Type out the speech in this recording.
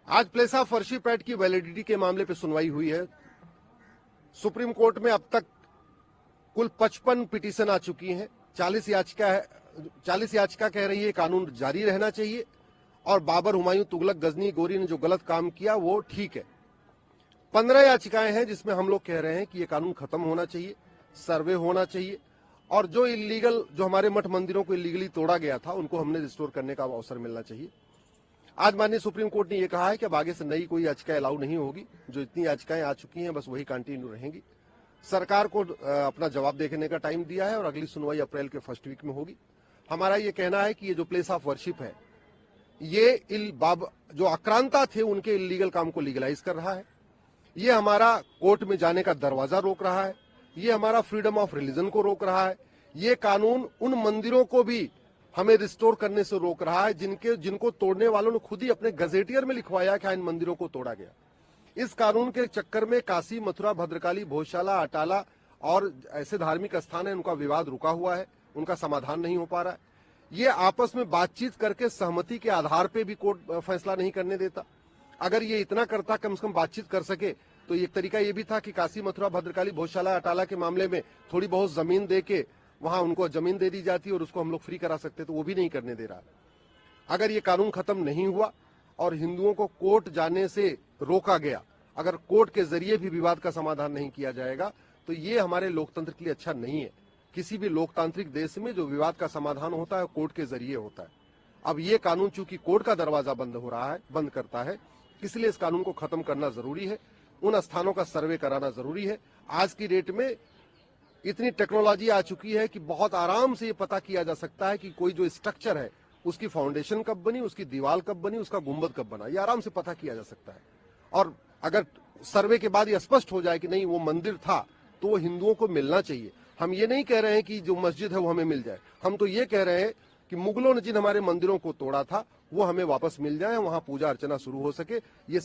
आज place of worship act की validity के मामले पर सुनवाई हुई है। सुप्रीम कोर्ट में अब तक कुल 55 पिटीशन आ चुकी हैं। 40 याचिका कह रही है कानून जारी रहना चाहिए और बाबर, हुमायूं, तुगलक, गजनी, गोरी ने जो गलत काम किया वो ठीक है। 15 याचिकाएं हैं जिसमें हम लोग कह रहे हैं कि ये कानून खत्म होना चाहिए, सर्वे होना चाहिए और जो हमारे मठ मंदिरों को इलीगली तोड़ा गया था उनको हमने रिस्टोर करने का अवसर मिलना चाहिए। आज माननीय सुप्रीम कोर्ट ने यह कहा है कि अब आगे से नई कोई याचिका अलाउ नहीं होगी। जो इतनी याचिकाएं आ चुकी हैं बस वही कंटिन्यू रहेंगी। सरकार को अपना जवाब देखने का टाइम दिया है और अगली सुनवाई अप्रैल के फर्स्ट वीक में होगी। हमारा ये कहना है कि ये जो प्लेस ऑफ वर्शिप है ये जो आक्रांता थे उनके इलीगल काम को लीगलाइज कर रहा है। ये हमारा कोर्ट में जाने का दरवाजा रोक रहा है। ये हमारा फ्रीडम ऑफ रिलीजन को रोक रहा है। ये कानून उन मंदिरों को भी हमें रिस्टोर करने से रोक रहा है जिनको तोड़ने वालों ने खुद ही अपने गजेटियर में लिखवाया कि इन मंदिरों को तोड़ा गया। इस कानून के चक्कर में काशी, मथुरा, भद्रकाली, भोजशाला, अटाला और ऐसे धार्मिक स्थान है उनका विवाद रुका हुआ है, उनका समाधान नहीं हो पा रहा है। ये आपस में बातचीत करके सहमति के आधार पे भी कोर्ट फैसला नहीं करने देता। अगर ये इतना करता, कम से कम बातचीत कर सके, तो एक तरीका ये भी था कि काशी, मथुरा, भद्रकाली, भोजशाला, अटाला के मामले में थोड़ी बहुत जमीन दे के वहां उनको जमीन दे दी जाती और उसको हम लोग फ्री करा सकते, तो वो भी नहीं करने दे रहा। अगर ये कानून खत्म नहीं हुआ और हिंदुओं को कोर्ट जाने से रोका गया, अगर कोर्ट के जरिए भी विवाद का समाधान नहीं किया जाएगा तो ये हमारे लोकतंत्र के लिए अच्छा नहीं है। किसी भी लोकतांत्रिक देश में जो विवाद का समाधान होता है कोर्ट के जरिए होता है। अब ये कानून चूंकि कोर्ट का दरवाजा बंद करता है, इसलिए इस कानून को खत्म करना जरूरी है। उन स्थानों का सर्वे कराना जरूरी है। आज की डेट में इतनी टेक्नोलॉजी आ चुकी है कि बहुत आराम से ये पता किया जा सकता है कि कोई जो स्ट्रक्चर है उसकी फाउंडेशन कब बनी, उसकी दीवार कब बनी, उसका गुंबद कब बना, ये आराम से पता किया जा सकता है। और अगर सर्वे के बाद ये स्पष्ट हो जाए कि नहीं वो मंदिर था तो वो हिंदुओं को मिलना चाहिए। हम ये नहीं कह रहे हैं कि जो मस्जिद है वो हमें मिल जाए, हम तो ये कह रहे हैं कि मुगलों ने जिन हमारे मंदिरों को तोड़ा था वो हमें वापस मिल जाए, वहां पूजा अर्चना शुरू हो सके। ये